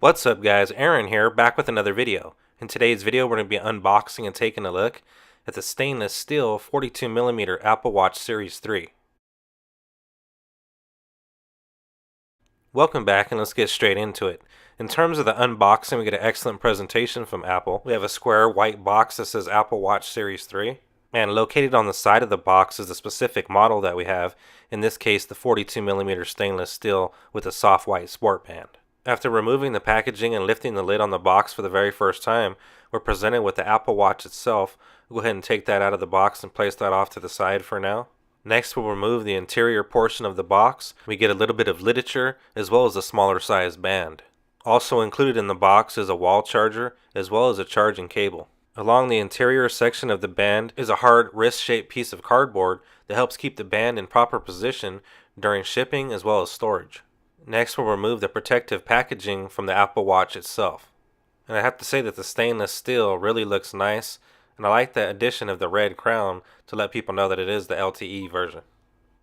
What's up guys, Aaron here, back with another video. In today's video we're going to be unboxing and taking a look at the stainless steel 42mm Apple Watch Series 3. Welcome back and let's get straight into it. In terms of the unboxing, we get an excellent presentation from Apple. We have a square white box that says Apple Watch Series 3. And located on the side of the box is the specific model that we have, in this case the 42mm stainless steel with a soft white sport band. After removing the packaging and lifting the lid on the box for the very first time, we're presented with the Apple Watch itself. We'll go ahead and take that out of the box and place that off to the side for now. Next, we'll remove the interior portion of the box. We get a little bit of literature as well as a smaller size band. Also included in the box is a wall charger as well as a charging cable. Along the interior section of the band is a hard wrist-shaped piece of cardboard that helps keep the band in proper position during shipping as well as storage. Next, we'll remove the protective packaging from the Apple Watch itself. And I have to say that the stainless steel really looks nice, and I like the addition of the red crown to let people know that it is the LTE version.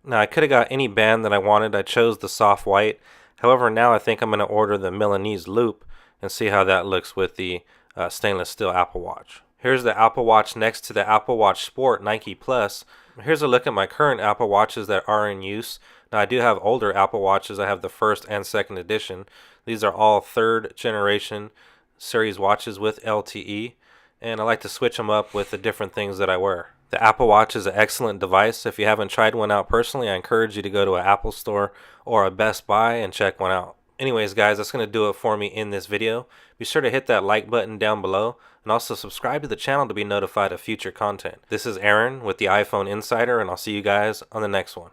Now, I could have got any band that I wanted. I chose the soft white. However, now I think I'm going to order the Milanese loop and see how that looks with the stainless steel Apple Watch. Here's the Apple Watch next to the Apple Watch Sport Nike Plus. Here's a look at my current Apple Watches that are in use. Now, I do have older Apple Watches. I have the first and second edition. These are all third generation series watches with LTE, and I like to switch them up with the different things that I wear. The Apple Watch is an excellent device. If you haven't tried one out personally, I encourage you to go to an Apple store or a Best Buy and check one out. Anyways guys, that's going to do it for me in this video. Be sure to hit that like button down below and also subscribe to the channel to be notified of future content. This is Aaron with the iPhone Insider, and I'll see you guys on the next one.